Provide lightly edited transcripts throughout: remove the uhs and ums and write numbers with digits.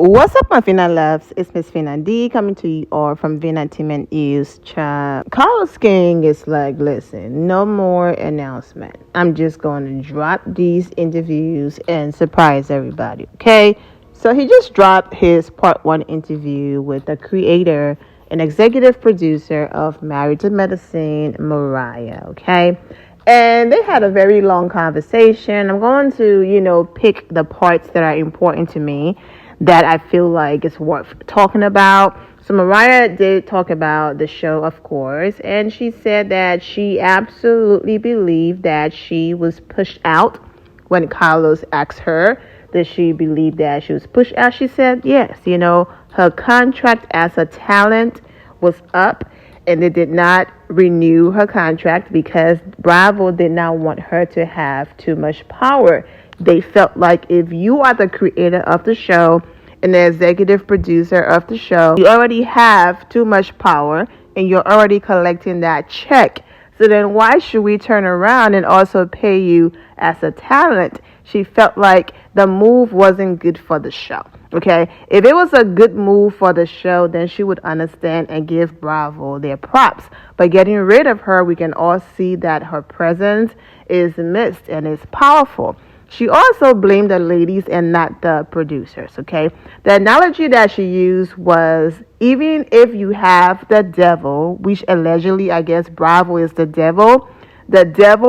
What's up, my Vina loves? It's Miss Vina D coming to you all from Vina Entertainment News Chat. Carlos King is like, listen, no more announcement. I'm just going to drop these interviews and surprise everybody, okay? So he just dropped his part one interview with the creator and executive producer of Married to Medicine, Mariah, okay? And they had a very long conversation. I'm going to, pick the parts that are important to me that I feel like is worth talking about. So Mariah did talk about the show, of course, and she said that she absolutely believed that she was pushed out. When Carlos asked her, did she believe that she was pushed out? She said yes. Her contract as a talent was up, and they did not renew her contract because Bravo did not want her to have too much power. They felt like if you are the creator of the show and the executive producer of the show, you already have too much power and you're already collecting that check. So then why should we turn around and also pay you as a talent? She felt like the move wasn't good for the show. Okay, if it was a good move for the show, then she would understand and give Bravo their props. But getting rid of her, we can all see that her presence is missed and is powerful. She also blamed the ladies and not the producers, okay? The analogy that she used was, even if you have the devil, which allegedly, I guess, Bravo is the devil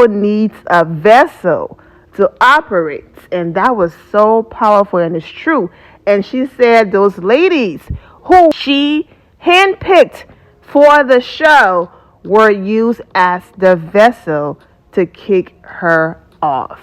needs a vessel to operate. And that was so powerful, and it's true. And she said those ladies who she handpicked for the show were used as the vessel to kick her off.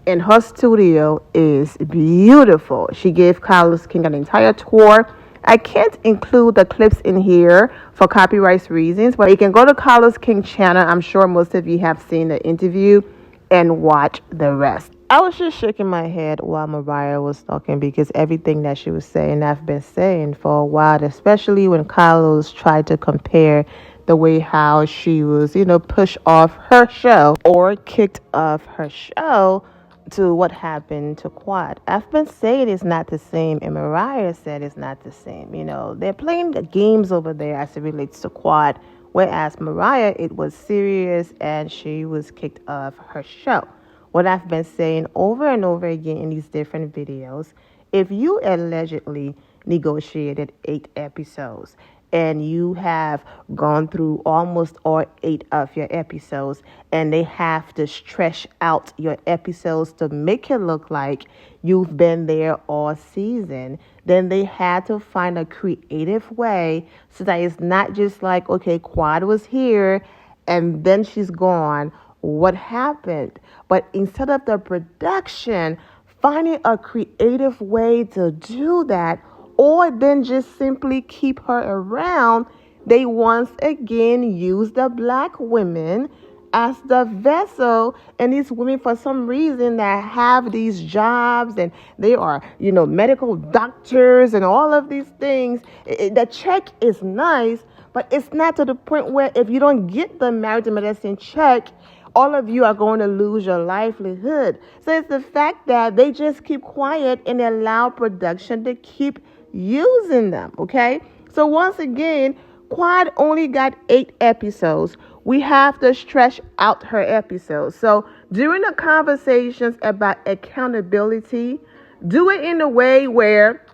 And her studio is beautiful. She gave Carlos King an entire tour. I can't include the clips in here for copyright reasons, but you can go to Carlos King channel. I'm sure most of you have seen the interview and watch the rest. I was just shaking my head while Mariah was talking because everything that she was saying, I've been saying for a while, especially when Carlos tried to compare the way how she was, pushed off her show or kicked off her show to what happened to Quad. I've been saying it's not the same, and Mariah said it's not the same. They're playing the games over there as it relates to Quad, whereas Mariah, it was serious and she was kicked off her show. What I've been saying over and over again in these different videos, if you allegedly negotiated 8 episodes and you have gone through almost all 8 of your episodes and they have to stretch out your episodes to make it look like you've been there all season, then they had to find a creative way so that it's not just like, okay, Quad was here and then she's gone. What happened? But instead of the production finding a creative way to do that, or then just simply keep her around, they once again use the black women as the vessel, and these women, for some reason, that have these jobs and they are, medical doctors and all of these things. The check is nice, but it's not to the point where if you don't get the Married to Medicine check, all of you are going to lose your livelihood. So it's the fact that they just keep quiet and allow production to keep using them, okay? So once again, Quad only got 8 episodes. We have to stretch out her episodes. So during the conversations about accountability, do it in a way where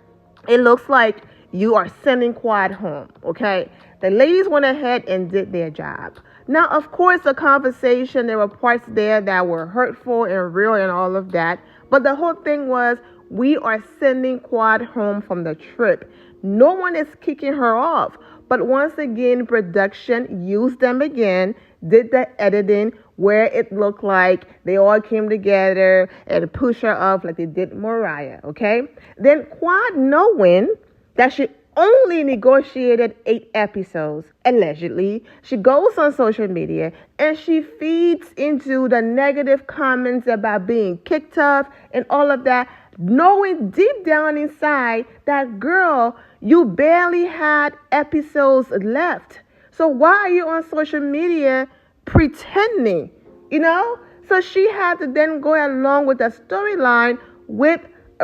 it looks like you are sending Quad home, okay? The ladies went ahead and did their job. Now, of course, the conversation, there were parts there that were hurtful and real and all of that. But the whole thing was, we are sending Quad home from the trip. No one is kicking her off. But once again, production used them again, did the editing where it looked like they all came together and pushed her off like they did Mariah, okay? Then Quad, knowing that she only negotiated 8 episodes, allegedly, she goes on social media and she feeds into the negative comments about being kicked off and all of that, knowing deep down inside that, girl, you barely had episodes left. So why are you on social media pretending, So she had to then go along with the storyline with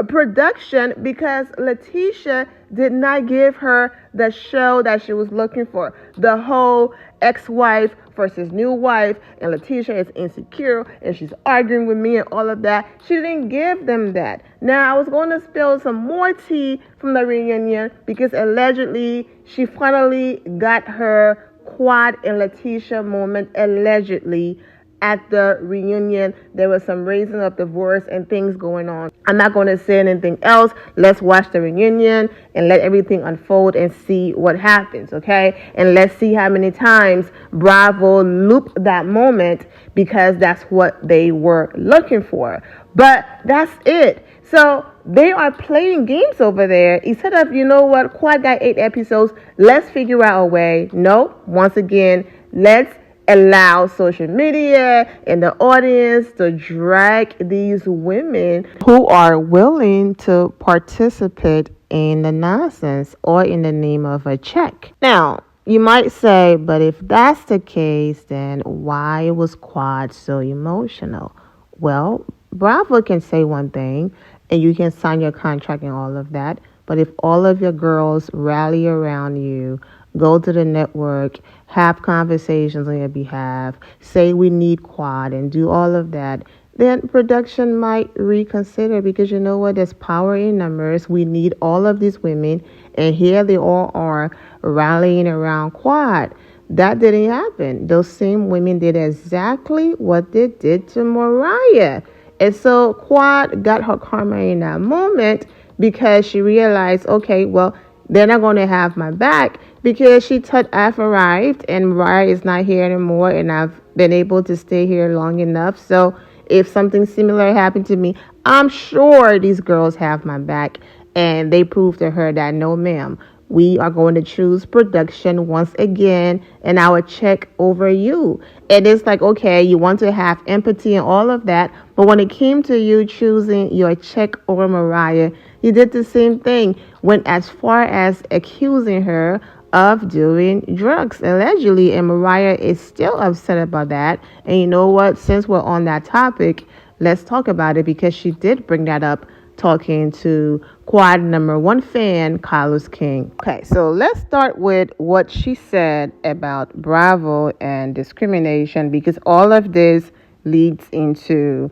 production because Letitia did not give her the show that she was looking for. The whole ex-wife versus new wife, and Letitia is insecure and she's arguing with me and all of that. She didn't give them that. Now, I was going to spill some more tea from the reunion because allegedly she finally got her Quad and Letitia moment, allegedly. At the reunion, there was some raising of divorce and things going on. I'm not going to say anything else. Let's watch the reunion and let everything unfold and see what happens, okay? And let's see how many times Bravo looped that moment because that's what they were looking for. But that's it. So they are playing games over there. Instead of, you know what, Quad got 8 episodes, let's figure out a way. No, once again, let's allow social media and the audience to drag these women who are willing to participate in the nonsense or in the name of a check. Now, you might say, but if that's the case, then why was Quad so emotional? Well, Bravo can say one thing and you can sign your contract and all of that. But if all of your girls rally around you, go to the network, have conversations on your behalf, say we need Quad and do all of that, then production might reconsider because you know what? There's power in numbers. We need all of these women, and here they all are rallying around Quad. That didn't happen. Those same women did exactly what they did to Mariah. And so Quad got her karma in that moment because she realized, okay, well, they're not going to have my back because she thought I've arrived and Mariah is not here anymore and I've been able to stay here long enough. So if something similar happened to me, I'm sure these girls have my back. And they proved to her that no, ma'am, we are going to choose production once again and I will check over you. And it's like, okay, you want to have empathy and all of that. But when it came to you choosing your check over Mariah, you did the same thing. Went as far as accusing her of doing drugs, allegedly. And Mariah is still upset about that. And you know what? Since we're on that topic, let's talk about it because she did bring that up talking to Quad number 1 fan, Carlos King. Okay, so let's start with what she said about Bravo and discrimination because all of this leads into,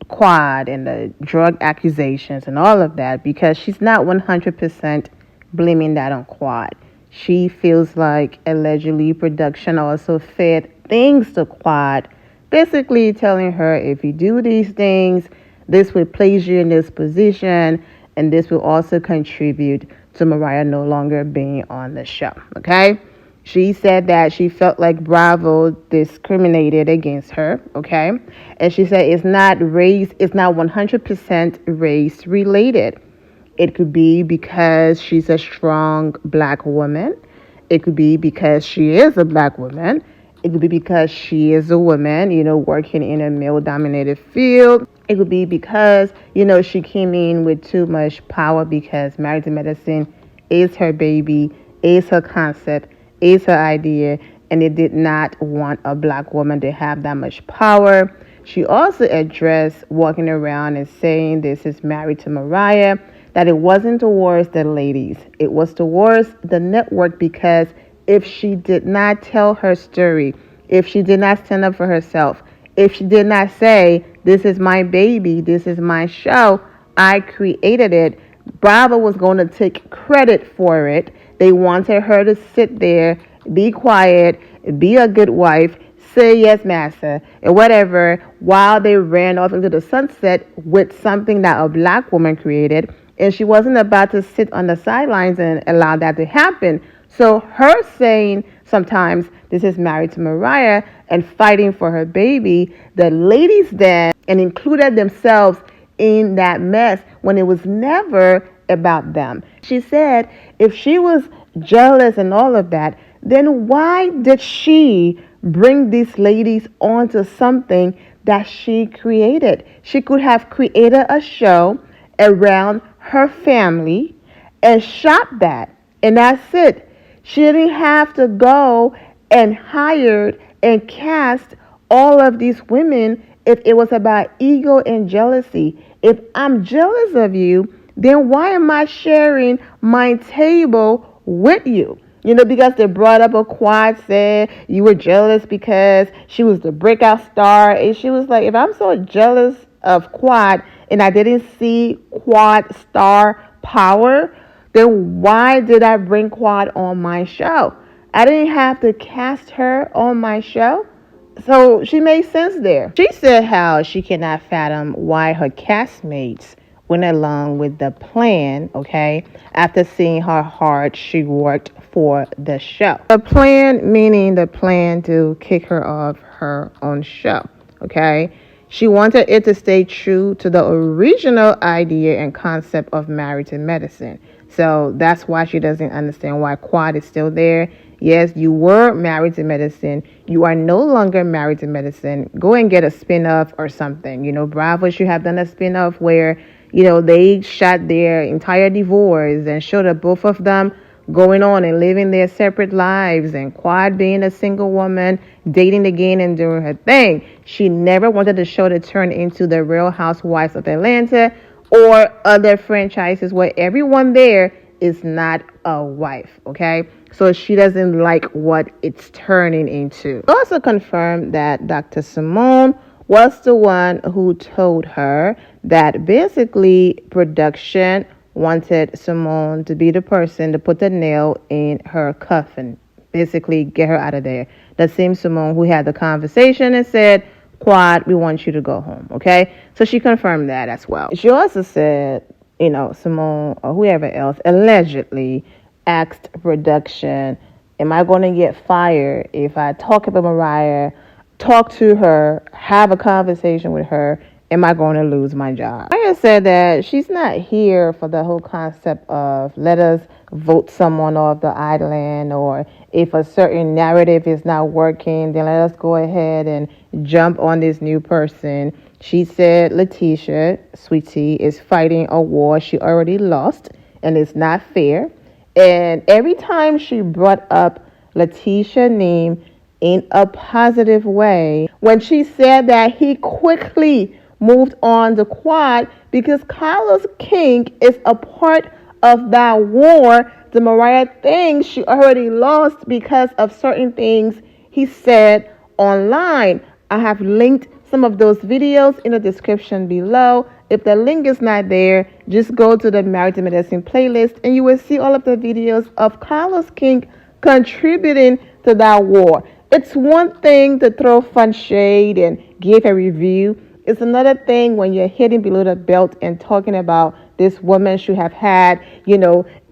Quad and the drug accusations and all of that because she's not 100% blaming that on Quad. She feels like allegedly production also fed things to Quad, basically telling her if you do these things, this will place you in this position, and this will also contribute to Mariah no longer being on the show, okay? She said that she felt like Bravo discriminated against her, okay? And she said it's not 100% race related. It could be because she's a strong black woman. It could be because she is a black woman. It could be because she is a woman, working in a male-dominated field. It could be because, she came in with too much power because Married to Medicine is her baby, is her concept, is her idea, and it did not want a black woman to have that much power. She also addressed walking around and saying this is Married to Mariah, that it wasn't towards the ladies. It was towards the network because if she did not tell her story, if she did not stand up for herself, if she did not say, this is my baby, this is my show, I created it, Bravo was going to take credit for it. They wanted her to sit there, be quiet, be a good wife, say yes, master, and whatever, while they ran off into the sunset with something that a black woman created. And she wasn't about to sit on the sidelines and allow that to happen. So her saying sometimes this is Married to Mariah and fighting for her baby, the ladies then and included themselves in that mess when it was never about them. She said if she was jealous and all of that, then why did she bring these ladies onto something that she created? She could have created a show around her family and shot that, and that's it. She didn't have to go and hire and cast all of these women if it was about ego and jealousy. If I'm jealous of you, then why am I sharing my table with you? Because they brought up a Quad, said you were jealous because she was the breakout star. And she was like, if I'm so jealous of Quad and I didn't see Quad star power, then why did I bring Quad on my show? I didn't have to cast her on my show. So she made sense there. She said how she cannot fathom why her castmates went along with the plan, okay, after seeing how hard she worked for the show. The plan meaning the plan to kick her off her own show, okay? She wanted it to stay true to the original idea and concept of Married to Medicine. So that's why she doesn't understand why Quad is still there. Yes, you were married to medicine. You are no longer married to medicine. Go and get a spin-off or something. Bravo should have done a spin-off where, they shot their entire divorce and showed up both of them going on and living their separate lives, and Quad being a single woman, dating again and doing her thing. She never wanted the show to turn into the Real Housewives of Atlanta or other franchises where everyone there is not a wife, okay? So she doesn't like what it's turning into. Also confirmed that Dr. Simone was the one who told her that basically production wanted Simone to be the person to put the nail in her coffin, basically get her out of there. The same Simone who had the conversation and said, Quad, we want you to go home, okay? So she confirmed that as well. She also said, Simone or whoever else allegedly asked production, am I going to get fired if I talk about Mariah, talk to her, have a conversation with her? Am I going to lose my job? Mariah said that she's not here for the whole concept of let us vote someone off the island, or if a certain narrative is not working, then let us go ahead and jump on this new person. She said Letitia, sweetie, is fighting a war she already lost, and it's not fair. And every time she brought up Letitia's name in a positive way, when she said that, he quickly moved on to Quad because Carlos King is a part of that war. The Mariah thing she already lost because of certain things he said online. I have linked some of those videos in the description below. If the link is not there, just go to the Married to Medicine playlist and you will see all of the videos of Carlos King contributing to that war. It's one thing to throw fun shade and give a review. It's another thing when you're hitting below the belt and talking about this woman should have had,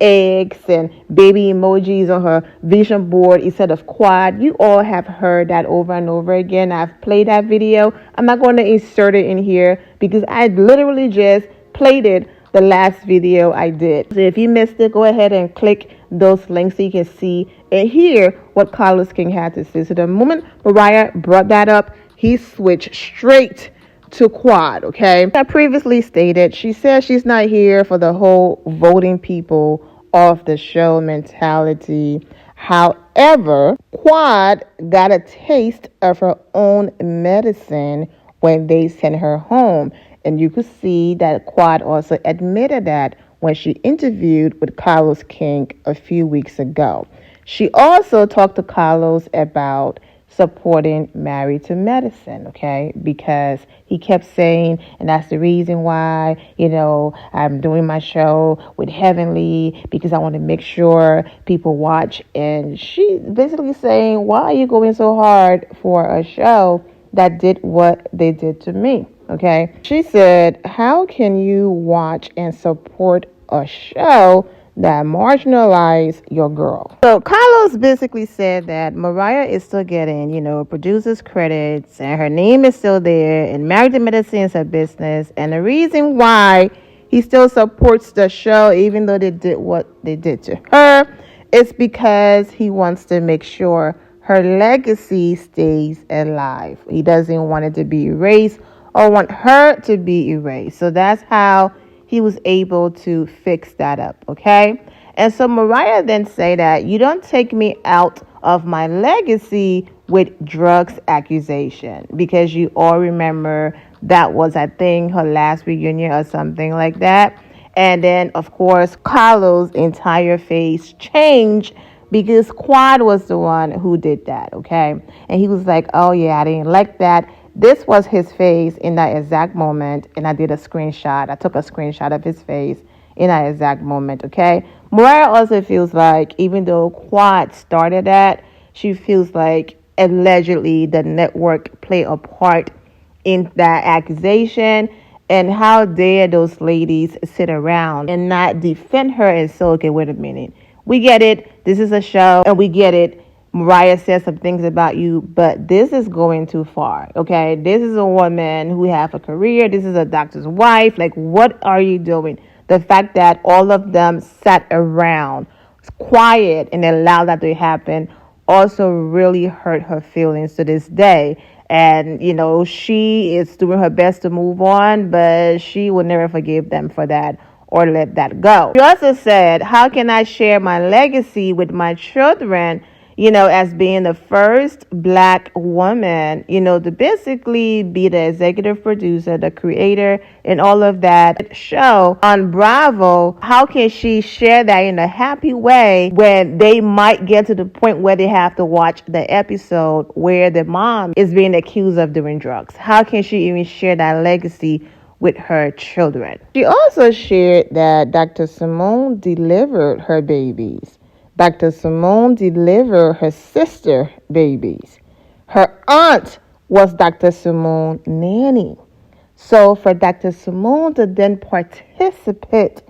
eggs and baby emojis on her vision board instead of Quad. You all have heard that over and over again. I've played that video. I'm not going to insert it in here because I literally just played it the last video I did. So if you missed it, go ahead and click those links so you can see and hear what Carlos King had to say. So the moment Mariah brought that up, he switched straight to Quad, okay? I previously stated, she says she's not here for the whole voting people off the show mentality. However, Quad got a taste of her own medicine when they sent her home. And you could see that Quad also admitted that when she interviewed with Carlos King a few weeks ago. She also talked to Carlos about supporting Married to Medicine, okay? Because he kept saying, and that's the reason why, I'm doing my show with Heavenly because I want to make sure people watch. And she basically saying, why are you going so hard for a show that did what they did to me, okay? She said, how can you watch and support a show that marginalize your girl? So Carlos basically said that Mariah is still getting, producers credits and her name is still there and Married to Medicine is her business. And the reason why he still supports the show, even though they did what they did to her, is because he wants to make sure her legacy stays alive. He doesn't want it to be erased or want her to be erased. So that's how he was able to fix that up, okay? And so Mariah then say that you don't take me out of my legacy with drugs accusation, because you all remember That was, I think, her last reunion or something like that. And then, of course, Carlos' entire face changed because Quad was the one who did that, okay? And he was like, oh, yeah, I didn't like that. This was his face in that exact moment, and I did a screenshot. I took a screenshot of his face in that exact moment, okay? Mariah also feels like, even though Quad started that, she feels like allegedly the network played a part in that accusation. And how dare those ladies sit around and not defend her and say, okay, wait a minute. We get it. This is a show, and we get it. Mariah said some things about you, but this is going too far, okay? This is a woman who have a career. This is a doctor's wife. Like, what are you doing? The fact that all of them sat around quiet and allowed that to happen also really hurt her feelings to this day. And, you know, she is doing her best to move on, but she will never forgive them for that or let that go. She also said, how can I share my legacy with my children, you know, as being the first black woman, you know, to basically be the executive producer, the creator, and all of that show on Bravo? How can she share that in a happy way when they might get to the point where they have to watch the episode where the mom is being accused of doing drugs? How can she even share that legacy with her children? She also shared that Dr. Simone delivered her babies. Dr. Simone delivered her sister babies. Her aunt was Dr. Simone nanny. So for Dr. Simone to then participate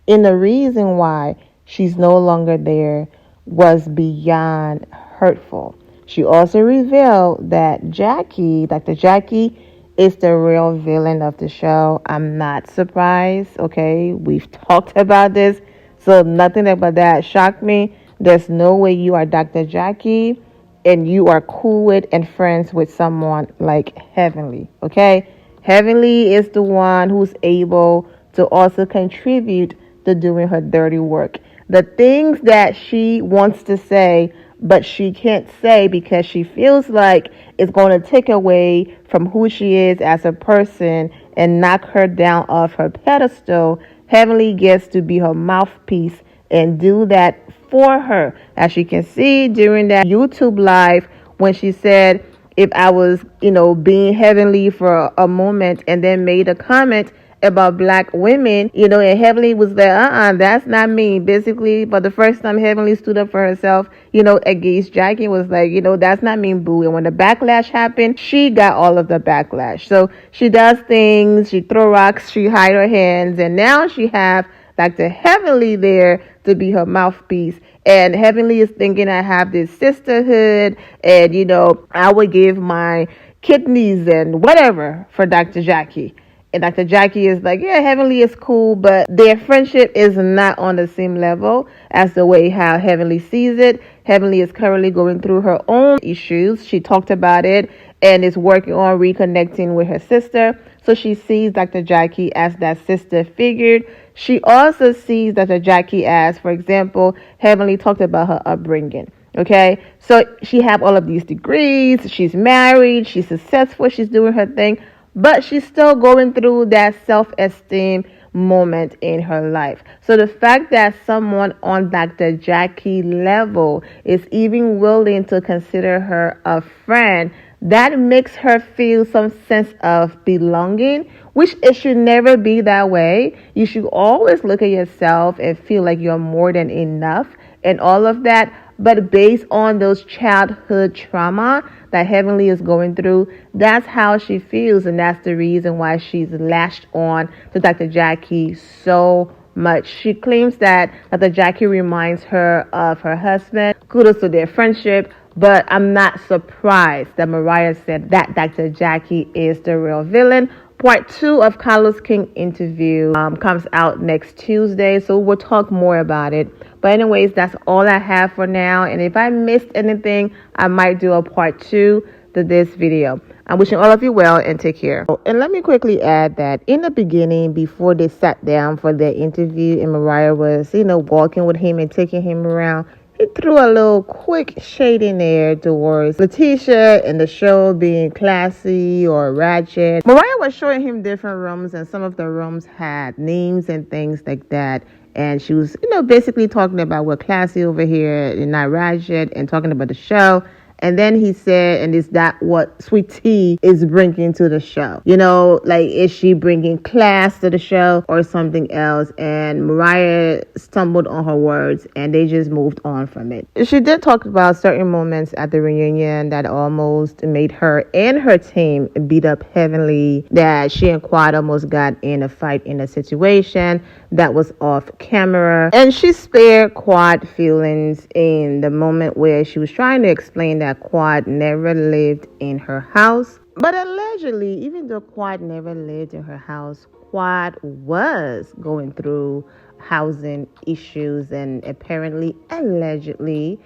in the reason why she's no longer there was beyond hurtful. She also revealed that Dr. Jackie, is the real villain of the show. I'm not surprised, okay? We've talked about this, so nothing about that shocked me. There's no way you are Dr. Jackie and you are cool with and friends with someone like Heavenly, okay? Heavenly is the one who's able to also contribute to doing her dirty work. The things that she wants to say, but she can't say because she feels like it's going to take away from who she is as a person and knock her down off her pedestal. Heavenly gets to be her mouthpiece and do that for her. As you can see during that YouTube live when she said, if I was, being Heavenly for a moment and then made a comment about black women, and Heavenly was there, that's not me. Basically, for the first time, Heavenly stood up for herself, against Jackie, was like, that's not me, boo. And when the backlash happened, she got all of the backlash. So she does things, she throw rocks, she hide her hands, and now she have Dr. Heavenly there to be her mouthpiece. And Heavenly is thinking, I have this sisterhood, and, I would give my kidneys and whatever for Dr. Jackie. And Dr. Jackie is like, yeah, Heavenly is cool, but their friendship is not on the same level as the way how Heavenly sees it. Heavenly is currently going through her own issues. She talked about it and is working on reconnecting with her sister. So she sees Dr. Jackie as that sister figure. She also sees Dr. Jackie as, for example, Heavenly talked about her upbringing. Okay, so she have all of these degrees. She's married. She's successful. She's doing her thing. But she's still going through that self-esteem moment in her life. So the fact that someone on Dr. Jackie level is even willing to consider her a friend, that makes her feel some sense of belonging, which it should never be that way. You should always look at yourself and feel like you're more than enough and all of that. But based on those childhood trauma that Heavenly is going through, that's how she feels. And that's the reason why she's lashed on to Dr. Jackie so much. She claims that Dr. Jackie reminds her of her husband. Kudos to their friendship. But I'm not surprised that Mariah said that Dr. Jackie is the real villain. Part 2 of Carlos King interview comes out next Tuesday, so we'll talk more about it. But anyways, that's all I have for now. And if I missed anything, I might do a part 2 to this video. I'm wishing all of you well and take care. And let me quickly add that in the beginning, before they sat down for their interview and Mariah was, walking with him and taking him around, he threw a little quick shade in there towards Letitia and the show being classy or ratchet. Mariah was showing him different rooms, and some of the rooms had names and things like that. And she was, basically talking about we're classy over here and not ratchet, and talking about the show. And then he said, and is that what Sweet Tea is bringing to the show? Is she bringing class to the show or something else? And Mariah stumbled on her words, and they just moved on from it. She did talk about certain moments at the reunion that almost made her and her team beat up heavily, that she and Quad almost got in a fight in a situation that was off camera. And she spared Quad feelings in the moment where she was trying to explain that Quad never lived in her house. But allegedly, even though Quad never lived in her house, Quad was going through housing issues, and apparently, allegedly,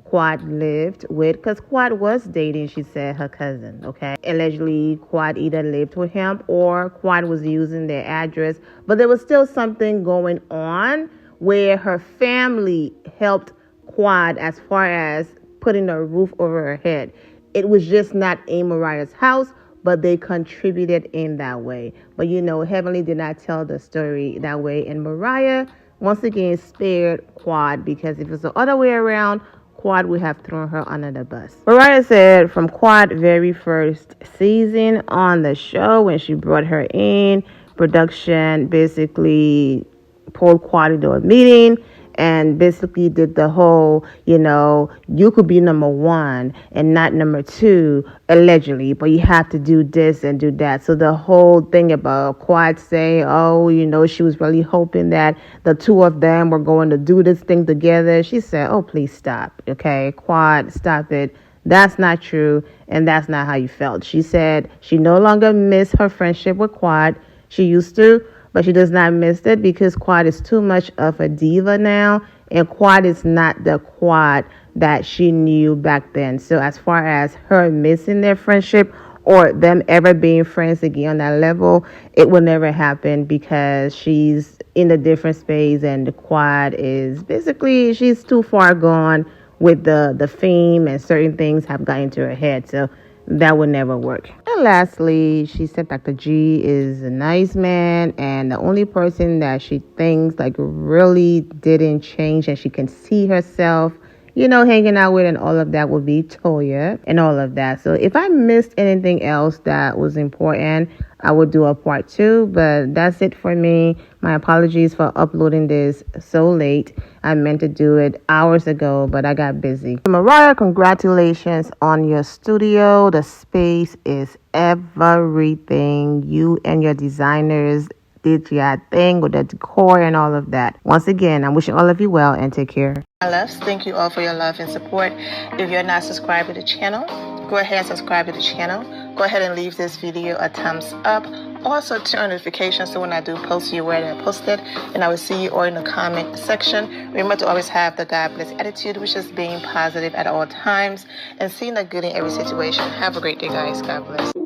Quad lived with, because Quad was dating, she said, her cousin, Allegedly, Quad either lived with him or Quad was using their address, but there was still something going on where her family helped Quad as far as putting a roof over her head. It was just not in Mariah's house, but they contributed in that way. But Heavenly did not tell the story that way, and Mariah once again spared Quad, because if it was the other way around, Quad would have thrown her under the bus. Mariah said from Quad very first season on the show, when she brought her in, production basically pulled Quad into a meeting and basically did the whole, you could be number one and not number two, allegedly, but you have to do this and do that. So the whole thing about Quad saying, she was really hoping that the two of them were going to do this thing together. She said, please stop. Quad, stop it. That's not true, and that's not how you felt. She said she no longer missed her friendship with Quad. She used to, but she does not miss it because Quad is too much of a diva now, and Quad is not the Quad that she knew back then. So as far as her missing their friendship or them ever being friends again on that level, it will never happen, because she's in a different space, and the Quad is basically, she's too far gone with the fame, and certain things have gotten to her head. So that would never work. And lastly, she said Dr. G is a nice man, and the only person that she thinks really didn't change and she can see herself hanging out with and all of that would be Toya and all of that. So if I missed anything else that was important, I would do a part 2, but that's it for me. My apologies for uploading this so late. I meant to do it hours ago, but I got busy. Mariah, congratulations on your studio. The space is everything. You and your designers did your thing with the decor and all of that. Once again, I'm wishing all of you well, and take care. My loves, thank you all for your love and support. If you're not subscribed to the channel, go ahead and subscribe to the channel. Go ahead and leave this video a thumbs up. Also turn on notifications so when I do post, you're aware that I posted, and I will see you all in the comment section. Remember to always have the God bless attitude, which is being positive at all times and seeing the good in every situation. Have a great day, guys. God bless.